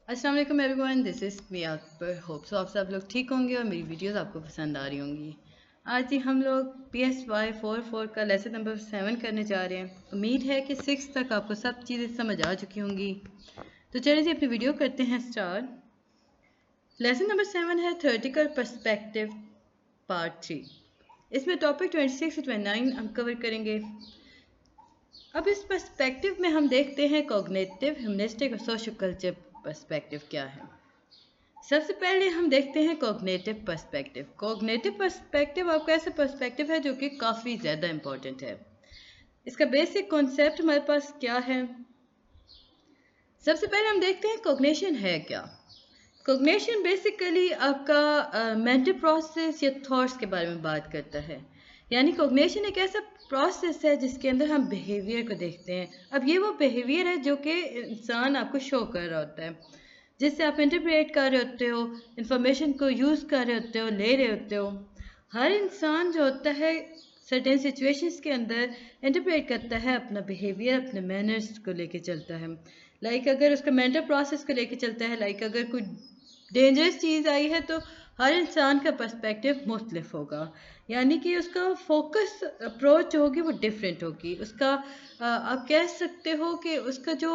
अस्सलाम वालेकुम everyone, this is me Akbar. Hope so आप सब लोग ठीक होंगे और मेरी वीडियोस आपको पसंद आ रही होंगी। आज ही हम लोग PSY 44 का लेसन नंबर 7 करने जा रहे हैं। उम्मीद है कि 6 तक आपको सब चीज़ें समझ आ चुकी होंगी। तो चलिए जी अपनी वीडियो करते हैं स्टार्ट। लेसन नंबर 7 है थ्योरेटिकल पर्सपेक्टिव पार्ट 3। इसमें टॉपिक 26 से 29 हम कवर करेंगे। अब इस पर्सपेक्टिव में हम देखते हैं कॉग्निटिव, ह्यूमनिस्टिक और सोशल कल्चर पर्सपेक्टिव क्या है। सबसे पहले हम देखते हैं कॉग्निटिव पर्सपेक्टिव। कॉग्निटिव पर्सपेक्टिव आपका ऐसा पर्सपेक्टिव है जो कि काफ़ी ज़्यादा इम्पोर्टेंट है। इसका बेसिक कॉन्सेप्ट हमारे पास क्या है। सबसे पहले हम देखते हैं कॉग्निशन है क्या। कॉग्निशन बेसिकली आपका मेंटल प्रोसेस या थॉट्स के बारे में बात करता है। यानी कॉग्निशन एक ऐसा प्रोसेस है जिसके अंदर हम बिहेवियर को देखते हैं। अब ये वो बिहेवियर है जो कि इंसान आपको शो कर रहा होता है, जिससे आप इंटरप्रेट कर रहे होते हो, इंफॉर्मेशन को यूज़ कर रहे होते हो, ले रहे होते हो। हर इंसान जो होता है सर्टेन सिचुएशंस के अंदर इंटरप्रेट करता है, अपना बिहेवियर अपने मैनर्स को लेके चलता है। अगर उसका मेंटल प्रोसेस को लेके चलता है, अगर कोई डेंजरस चीज़ आई है तो हर इंसान का पर्सपेक्टिव मुख्तलिफ होगा। यानी कि उसका फोकस अप्रोच होगी वो डिफरेंट होगी। आप कह सकते हो कि उसका जो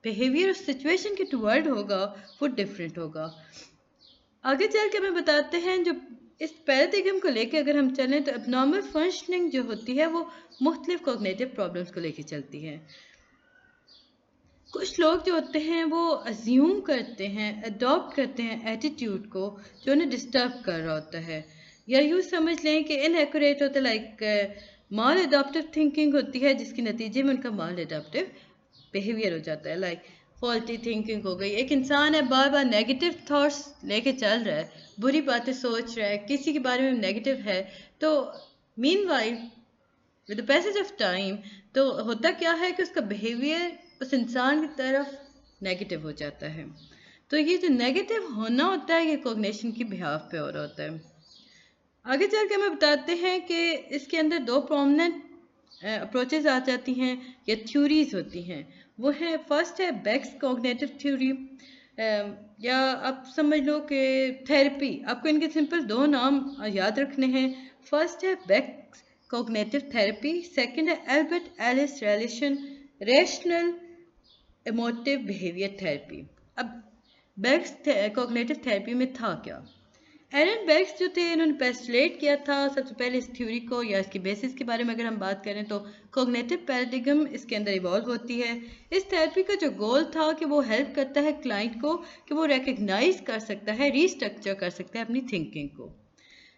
बिहेवियर उस सिचुएशन के टुवर्ड होगा वो डिफरेंट होगा। आगे चल के हमें बताते हैं जो इस पैराडिग्म को लेके अगर हम चलें तो एबनॉर्मल फंक्शनिंग जो होती है वो मुख्तलिफ कॉग्निटिव प्रॉब्लम्स को लेके चलती है। कुछ लोग जो होते हैं वो अज्यूम करते हैं, अडॉप्ट करते हैं एटीट्यूड को जो उन्हें डिस्टर्ब कर रहा होता है, या यूँ समझ लें कि इनएक्यूरेट होता है। माल अडॉप्टिव थिंकिंग होती है जिसके नतीजे में उनका माल अडॉप्टिव बिहेवियर हो जाता है। फॉल्टी थिंकिंग हो गई। एक इंसान है बार बार नेगेटिव थॉट्स लेके चल रहा है, बुरी बातें सोच रहा है, किसी के बारे में नेगेटिव है। तो meanwhile with the passage of time तो होता क्या है कि उसका बिहेवियर उस इंसान की तरफ नेगेटिव हो जाता है। तो ये जो नेगेटिव होना होता है ये कॉग्निशन की बिहाफ पे हो रहा होता है। आगे चल के हमें बताते हैं कि इसके अंदर दो प्रोमिनेंट अप्रोचेस आ जाती हैं या थ्योरीज होती हैं। वो है फर्स्ट है बेक्स कॉग्निटिव थ्योरी, या आप समझ लो कि थेरेपी। आपको इनके सिंपल दो नाम याद रखने हैं। फर्स्ट है बेक्स कॉग्निटिव थेरेपी, सेकंड है Albert Ellis relation rational emotive behaviour therapy. अब बेक्स कॉग्निटिव थेरेपी में था क्या। एरन बेक्स जो थे इन्होंने पेस्टलेट किया था सबसे पहले इस थ्योरी को, या इसकी बेसिस के बारे में अगर हम बात करें तो कॉग्निटिव पैराडिग्म इसके अंदर इवॉल्व होती है। इस थेरेपी का जो गोल था कि वो हेल्प करता है क्लाइंट को कि वो रिकग्नाइज कर सकता है, रीस्ट्रक्चर कर सकता है अपनी थिंकिंग को।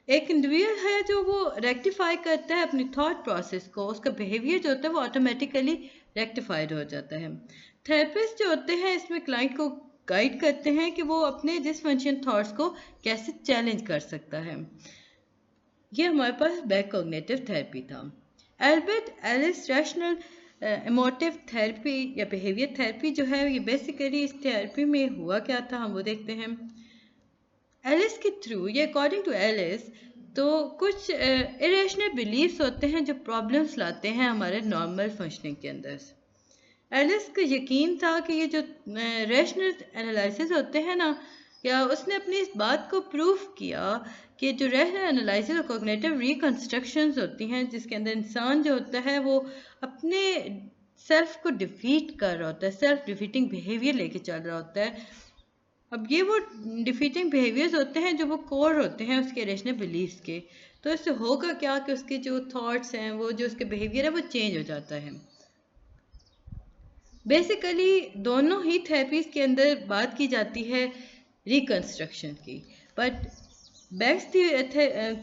एक इंडिविजुअल है जो वो रेक्टिफाई करता है अपनी थॉट प्रोसेस को, उसका बिहेवियर जो होता है वो ऑटोमेटिकली रेक्टिफाइड हो जाता है। थेरेपिस्ट जो होते हैं इसमें क्लाइंट को गाइड करते हैं कि वो अपने डिसफंक्शन थॉट्स को कैसे चैलेंज कर सकता है। ये हमारे पास बैक कॉग्निटिव थेरेपी था। Albert Ellis rational emotive therapy या बिहेवियर थेरेपी जो है ये बेसिकली इस थेरेपी में हुआ क्या था हम वो देखते हैं। एलिस के थ्रू या अकॉर्डिंग टू एलिस तो कुछ इरेशनल बिलीव्स होते हैं जो प्रॉब्लम्स लाते हैं हमारे नॉर्मल फंक्शनिंग के अंदर। एलिस को यकीन था कि ये जो रैशनल एनालिसिस होते हैं ना, या उसने अपनी इस बात को प्रूफ किया कि जो रैशनल एनालिसिस और कॉग्निटिव रिकंस्ट्रक्शंस होती हैं जिसके अंदर इंसान जो होता है वो अपने सेल्फ को डिफीट कर रहा होता है, सेल्फ डिफीटिंग बिहेवियर लेके चल रहा होता है। अब ये वो डिफीटिंग बिहेवियर्स होते हैं जो वो कोर होते हैं उसके रेशनल बिलीव्स के। तो इससे होगा क्या कि उसके जो थॉट्स हैं, वो जो उसके बिहेवियर है वो चेंज हो जाता है। बेसिकली दोनों ही थेरेपीज के अंदर बात की जाती है रिकंस्ट्रक्शन की, बट बेक्स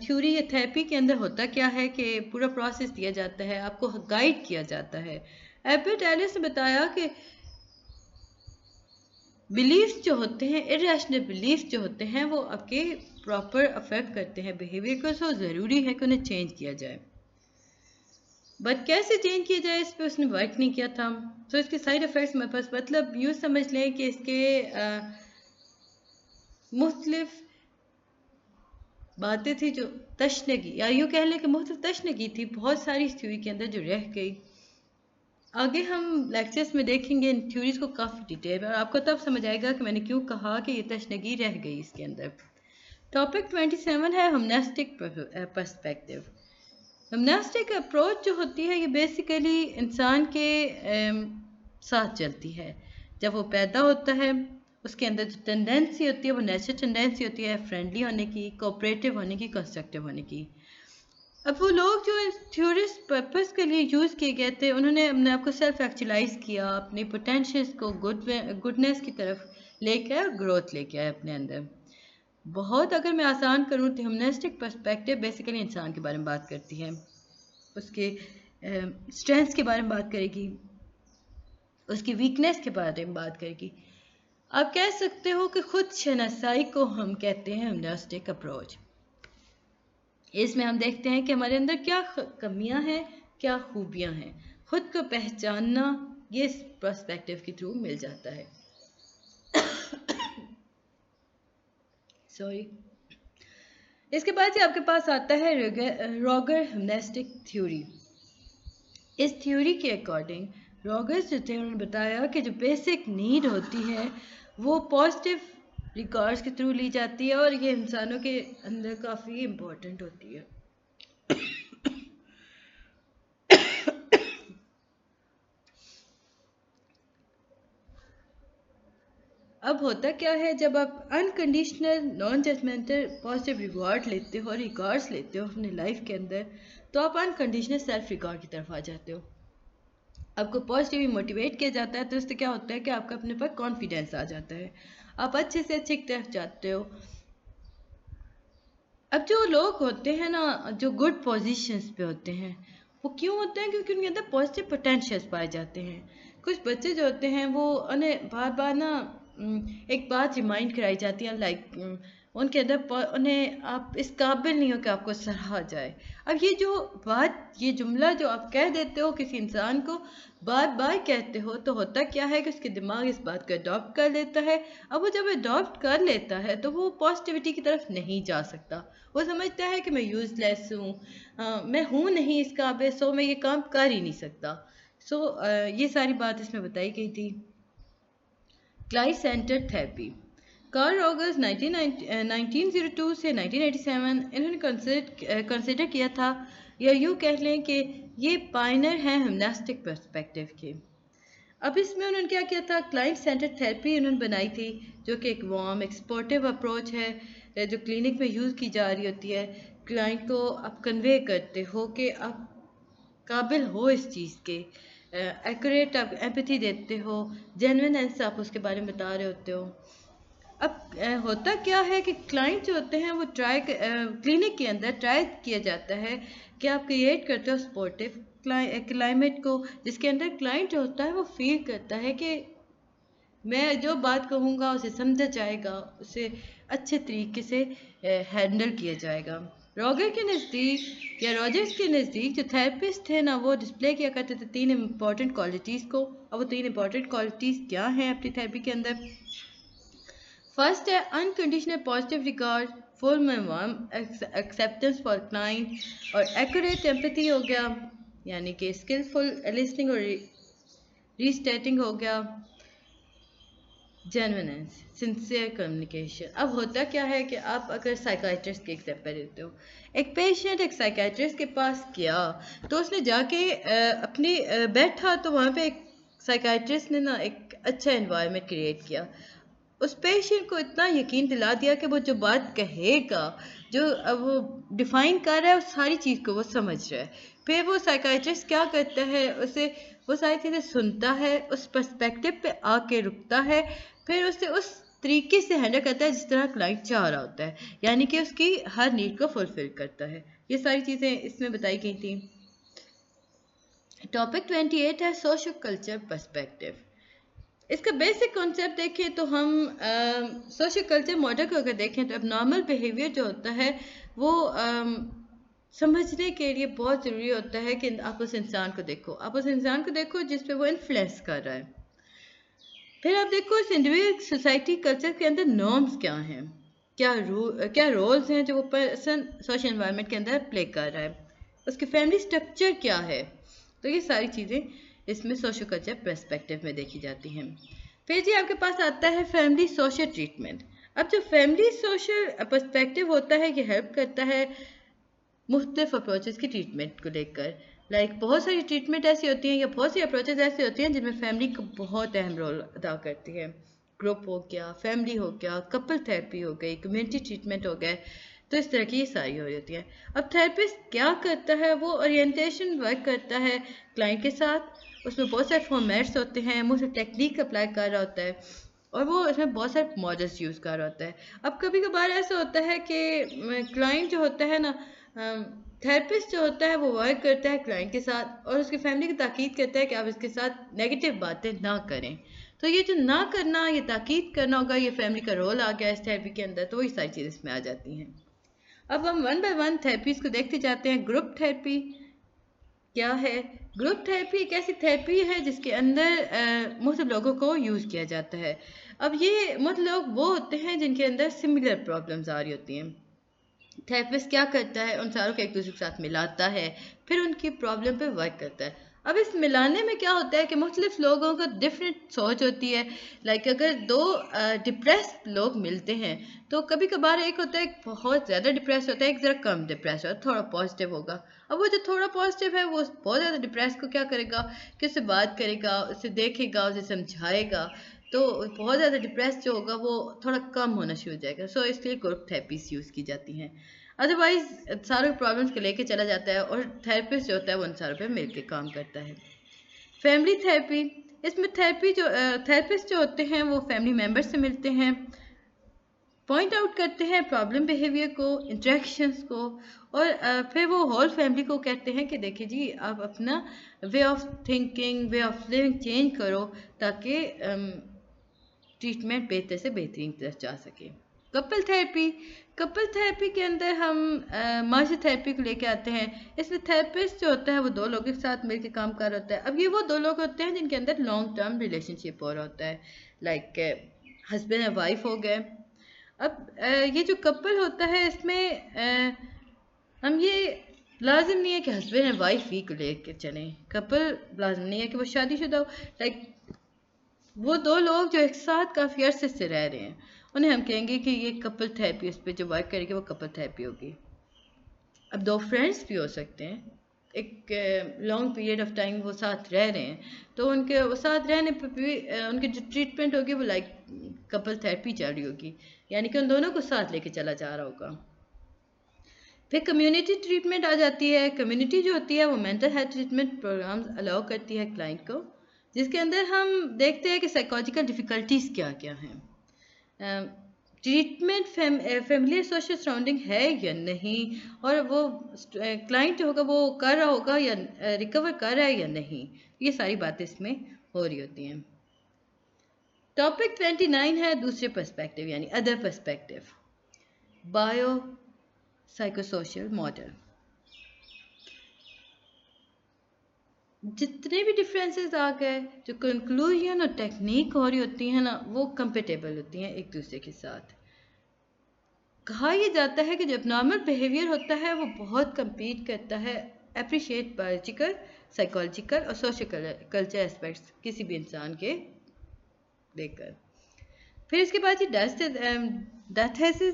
थ्योरी या थेरेपी के अंदर होता क्या है कि पूरा प्रोसेस दिया जाता है, आपको गाइड किया जाता है। एल्बर्ट एलिस ने बताया कि बिलीव्स जो होते हैं, इरेशनल बिलीव्स जो होते हैं वो आपके प्रॉपर अफेक्ट करते हैं बिहेवियर को, सो ज़रूरी है कि उन्हें चेंज किया जाए। बट कैसे चेंज किया जाए इस पर उसने वर्क नहीं किया था। तो इसके साइड इफ़ेक्ट्स मेरे पास, मतलब यूँ समझ लें कि इसके मुख्तलिफ बातें थी जो तशनगी, या यूँ कह लें कि मुख्तलिफ तशनगी थी बहुत सारी इस थ्योरी के अंदर जो रह गई। आगे हम लेक्चर्स में देखेंगे इन थ्योरीज को काफ़ी डिटेल में, और आपको तब समझ आएगा कि मैंने क्यों कहा कि ये तशनगी रह गई इसके अंदर। टॉपिक 27 है ह्यूमनिस्टिक पर्सपेक्टिव। ह्यूमनिस्टिक अप्रोच जो होती है ये बेसिकली इंसान के साथ चलती है। जब वो पैदा होता है उसके अंदर जो टेंडेंसी होती है वो नेचुरल टेंडेंसी होती है फ्रेंडली होने की, कोऑपरेटिव होने की, कंस्ट्रक्टिव होने की। अब वो लोग जो थ्योरिस्ट पर्पस के लिए यूज़ किए गए थे उन्होंने अपने आप को सेल्फ एक्चुअलाइज किया, अपने पोटेंशियल्स को गुडनेस की तरफ लेके आए और ग्रोथ लेके आए अपने अंदर। बहुत अगर मैं आसान करूँ तो ह्यूमनिस्टिक पर्सपेक्टिव बेसिकली इंसान के बारे में बात करती है, उसके स्ट्रेंथ्स के बारे में बात करेगी, उसकी वीकनेस के बारे में बात करेगी। आप कह सकते हो कि खुद शनासाई को हम कहते हैं ह्यूमनिस्टिक अप्रोच। इसमें हम देखते हैं कि हमारे अंदर क्या कमियां हैं, क्या खूबियां हैं। खुद को पहचानना ये इस पर्सपेक्टिव के थ्रू मिल जाता है। सॉरी। इसके बाद से आपके पास आता है रॉगर ह्यूमनिस्टिक थ्योरी। इस थ्योरी के अकॉर्डिंग रॉगर्स जो थे उन्होंने बताया कि जो बेसिक नीड होती है वो पॉजिटिव रिकॉर्ड्स के थ्रू ली जाती है और ये इंसानों के अंदर काफ़ी इम्पोर्टेंट होती है। अब होता क्या है, जब आप unconditional non judgemental positive reward लेते हो, रिकॉर्ड्स लेते हो अपनी लाइफ के अंदर, तो आप अनकंडीशनल सेल्फ रिकॉर्ड की तरफ आ जाते हो। आपको पॉजिटिवली मोटिवेट किया जाता है तो इससे क्या होता है कि आपका अपने पर कॉन्फिडेंस आ जाता है, आप अच्छे से अच्छे की तरफ जाते हो। अब जो लोग होते हैं ना जो गुड पोजीशंस पे होते हैं वो क्यों होते हैं? क्योंकि उनके अंदर पॉजिटिव पोटेंशियल्स पाए जाते हैं। कुछ बच्चे जो होते हैं वो उन्हें बार बार ना एक बात रिमाइंड कराई जाती है, लाइक उनके अंदर उन्हें आप इस काबिल नहीं हो कि आपको सराहा जाए। अब ये जो बात, ये जुमला जो आप कह देते हो किसी इंसान को, बार बार कहते हो, तो होता क्या है कि उसके दिमाग इस बात को अडॉप्ट कर लेता है। अब वो जब अडॉप्ट कर लेता है तो वो पॉजिटिविटी की तरफ नहीं जा सकता। वो समझता है कि मैं यूज़लेस हूँ, मैं हूँ नहीं इस काबिल, सो मैं ये काम कर ही नहीं सकता। सो ये सारी बात इसमें बताई गई थी। Client centre therapy. Carl Rogers 1902 से 1987 इन्होंने कंसिडर किया था, या यूँ कह लें कि ये पायनर हैं ह्यूमनिस्टिक पर्सपेक्टिव के। अब इसमें उन्होंने क्या किया था, क्लाइंट सेंटर थेरेपी उन्होंने बनाई थी, जो कि एक वार्म एक्सपोर्टिव अप्रोच है जो क्लिनिक में यूज़ की जा रही होती है। क्लाइंट को आप कन्वे करते हो कि आप काबिल हो इस चीज़ के, एक्यूरेट आप एम्पैथी देते हो, जेन्युइननेस आप उसके बारे में बता रहे होते हो। अब होता क्या है कि क्लाइंट जो होते हैं वो क्लिनिक के अंदर ट्राई किया जाता है कि आप क्रिएट करते हो सपोर्टिव क्लाइमेट को, जिसके अंदर क्लाइंट जो होता है वो फील करता है कि मैं जो बात कहूँगा उसे समझा जाएगा, उसे अच्छे तरीके से हैंडल किया जाएगा। रॉगर के नज़दीक या रॉजर्स के नज़दीक जो थेरेपिस्ट थे ना वो डिस्प्ले किया करते थे 3 इम्पॉर्टेंट क्वालिटीज़ को। अब वो 3 इम्पॉर्टेंट क्वालिटीज़ क्या हैं अपनी थेरेपी के अंदर? फर्स्ट है unconditional positive regard, full acceptance for client, और एक्यूरेट एम्पैथी हो गया, यानी कि स्किलफुल लिसनिंग और रीस्टेटिंग हो गया, जेन्युइनेंस, सिंसियर कम्युनिकेशन। अब होता क्या है कि आप अगर साइकाइट्रिस्ट की एग्जाम्पल देते हो, एक पेशेंट एक साइकाइट्रिस्ट के पास गया तो उसने जाके अपनी बैठा तो वहाँ पे एक साइकाइट्रिस्ट ने ना एक अच्छा एनवायरनमेंट क्रिएट किया, उस पेशेंट को इतना यकीन दिला दिया कि वो जो बात कहेगा, जो अब वो डिफाइन कर रहा है उस सारी चीज़ को वो समझ रहा है। फिर वो साइकाइट्रिस्ट क्या करता है, उसे वो सारी चीज़ें सुनता है, उस पर्सपेक्टिव पे आके रुकता है, फिर उसे उस तरीके से हैंडल करता है जिस तरह क्लाइंट चाह रहा होता है, यानी कि उसकी हर नीड को फुलफिल करता है। ये सारी चीज़ें इसमें बताई गई थी। टॉपिक 28 है सोशल कल्चर पर्सपेक्टिव। इसका बेसिक कॉन्सेप्ट देखें तो हम सोशल कल्चर मॉडल को अगर देखें तो एबनॉर्मल बिहेवियर जो होता है वो समझने के लिए बहुत ज़रूरी होता है कि आप उस इंसान को देखो, आप उस इंसान को देखो जिस पे वो इन्फ्लुएंस कर रहा है। फिर आप देखो इस इंडिविजुअल सोसाइटी कल्चर के अंदर नॉर्म्स क्या हैं, क्या रोल्स हैं जो वो पर्सन सोशल एनवायरनमेंट के अंदर प्ले कर रहा है, उसकी फैमिली स्ट्रक्चर क्या है। तो ये सारी चीज़ें इसमें सोशो कल्चर पर्सपेक्टिव में देखी जाती हैं। फिर जी आपके पास आता है फैमिली सोशल ट्रीटमेंट। अब जो फैमिली सोशल पर्सपेक्टिव होता है ये हेल्प करता है मुख्तलिफ अप्रोचेस की ट्रीटमेंट को लेकर। बहुत सारी ट्रीटमेंट ऐसी होती हैं या बहुत सी अप्रोचेस ऐसी होती हैं जिनमें फैमिली का बहुत अहम रोल अदा करती है। ग्रुप हो गया, फैमिली हो गया, कपल थेरेपी हो गई, कम्युनिटी ट्रीटमेंट हो गए, तो इस तरह की ये सारी हो रही होती हैं। अब थेरेपिस्ट क्या करता है, वो ओरिएंटेशन वर्क करता है क्लाइंट के साथ। उसमें बहुत सारे फॉर्मेट्स होते हैं, मुझे टेक्निक अप्लाई कर रहा होता है और वो इसमें बहुत सारे मॉडल्स यूज़ कर रहा होता है। अब कभी कभार ऐसा होता है कि क्लाइंट जो होता है ना, थेरेपिस्ट जो होता है वो वर्क करता है क्लाइंट के साथ और उसकी फैमिली की ताकीद करता है कि आप इसके साथ नेगेटिव बातें ना करें। तो ये जो ना करना, ये ताकीद करना होगा, ये फैमिली का रोल आ गया इस थेरेपी के अंदर, तो ये सारी चीज़ें इसमें आ जाती हैं। अब हम वन बाय वन थेरेपीज को देखते जाते हैं। ग्रुप थेरेपी क्या है? ग्रुप थेरेपी एक ऐसी थेरेपी है जिसके अंदर मुख्तलिफ लोगों को यूज़ किया जाता है। अब ये मुख्तलिफ लोग वो होते हैं जिनके अंदर सिमिलर प्रॉब्लम्स आ रही होती हैं। थेरेपिस्ट क्या करता है, उन सारों को एक दूसरे के साथ मिलाता है, फिर उनकी प्रॉब्लम पे वर्क करता है। अब इस मिलाने में क्या होता है कि मुख्तलिफ लोगों को डिफरेंट सोच होती है। अगर दो डिप्रेस्ड लोग मिलते हैं तो कभी कभार एक होता है बहुत ज़्यादा डिप्रेस होता है, एक ज़रा कम डिप्रेस होता है, थोड़ा पॉजिटिव होगा। अब वो जो थोड़ा पॉजिटिव है वो बहुत ज़्यादा डिप्रेस को क्या करेगा कि उससे बात करेगा, उससे देखेगा, उसे समझाएगा, तो बहुत ज़्यादा डिप्रेस जो होगा वो थोड़ा कम होना शुरू हो जाएगा। सो इसलिए ग्रुप थेरेपीज यूज़ की जाती हैं। अदरवाइज सारे प्रॉब्लम्स को लेके चला जाता है और थेरेपिस्ट जो होता है वो उन सारों पे मिलके काम करता है। फैमिली थेरेपी, इसमें थेरेपिस्ट जो होते हैं वो फैमिली मेम्बर्स से मिलते हैं, पॉइंट आउट करते हैं प्रॉब्लम बिहेवियर को, इंट्रैक्शंस को, और फिर वो होल फैमिली को कहते हैं कि देखिए जी आप अपना way of thinking, way of living change करो ताकि ट्रीटमेंट बेहतर से बेहतरीन तरफ जा सके। कपल थेरेपी के अंदर हम मार्शल थेरेपी को लेके आते हैं। इसमें थेरेपिस्ट जो होता है वो दो लोगों के साथ मिलकर काम कर रहा होता है। अब ये वो दो लोग होते हैं जिनके अंदर लॉन्ग टर्म रिलेशनशिप हो रहा होता है, हस्बैंड एंड वाइफ हो गए। अब ये जो कपल होता है इसमें हम ये लाजिम नहीं है कि हस्बैंड एंड वाइफ ही को लेकर चलें। कपल लाजिम नहीं है कि वो शादीशुदा हो। वो दो लोग जो एक साथ काफ़ी अरसे से रह रहे हैं उन्हें हम कहेंगे कि ये कपल थेरेपी, उस पर जो वर्क करेगी वो कपल थेरेपी होगी। अब दो फ्रेंड्स भी हो सकते हैं, एक लॉन्ग पीरियड ऑफ टाइम वो साथ रह रहे हैं, तो उनके वो साथ रहने पर भी उनकी जो ट्रीटमेंट होगी वो कपल थेरेपी चल रही होगी, यानी कि उन दोनों को साथ लेके चला जा रहा होगा। फिर कम्युनिटी ट्रीटमेंट आ जाती है। कम्युनिटी जो होती है वो mental health treatment programmes allow करती है क्लाइंट को, जिसके अंदर हम देखते हैं कि साइकोलॉजिकल डिफ़िकल्टीज़ क्या क्या हैं, ट्रीटमेंट फैमिली सोशल सराउंडिंग है या नहीं, और वो क्लाइंट जो होगा वो कर रहा होगा या रिकवर कर रहा है या नहीं, ये सारी बातें इसमें हो रही होती हैं। टॉपिक 29 है दूसरे पर्सपेक्टिव यानी other perspective, bio psychosocial model. जितने भी डिफरेंसेस आ गए, जो कंक्लूजन और टेक्निक हो रही होती है ना, वो कंपेटेबल होती हैं एक दूसरे के साथ। कहा यह जाता है कि जो एबनॉर्मल बिहेवियर होता है वो बहुत कम्पीट करता है अप्रिशिएट बायोलॉजिकल, साइकोलॉजिकल और सोशल कल्चर एस्पेक्ट्स किसी भी इंसान के लेकर। फिर इसके बाद ये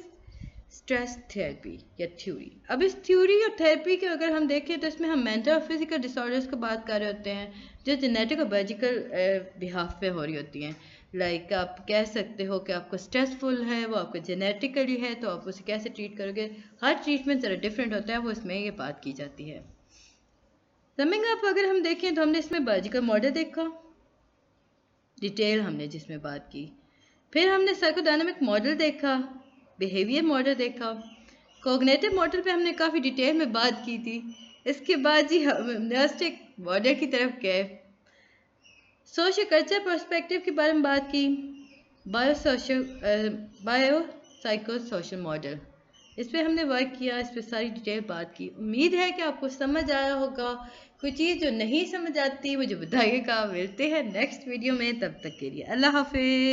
स्ट्रेस थेरेपी या थ्योरी। अब इस थ्योरी और थेरेपी के अगर हम देखें तो इसमें हम मेंटल और फिजिकल डिसऑर्डर्स की बात कर रहे होते हैं जो जेनेटिक और बायोलॉजिकल बिहाफ पे हो रही होती हैं। आप कह सकते हो कि आपको स्ट्रेसफुल है, वो आपको जेनेटिकली है, तो आप उसे कैसे ट्रीट करोगे। हर ट्रीटमेंट ज़रा डिफरेंट होता है, वो इसमें ये बात की जाती है। समिंग अप अगर हम देखें तो हमने इसमें बायोलॉजिकल मॉडल देखा, डिटेल हमने जिसमें बात की। फिर हमने साइकोडायनामिक मॉडल देखा, बिहेवियर मॉडल देखा, कोग्निटिव मॉडल पे हमने काफ़ी डिटेल में बात की थी। इसके बाद जी हम न्यूरोलिंग्विस्टिक मॉडल की तरफ गए, सोशल कल्चर पर्सपेक्टिव के बारे में बात की, बायो साइको सोशल मॉडल, इस पर हमने वर्क किया, इस पर सारी डिटेल बात की। उम्मीद है कि आपको समझ आया होगा। कोई चीज़ जो नहीं समझ आती मुझे बताइएगा। मिलते हैं नेक्स्ट वीडियो में, तब तक के लिए अल्लाह हाफिज़।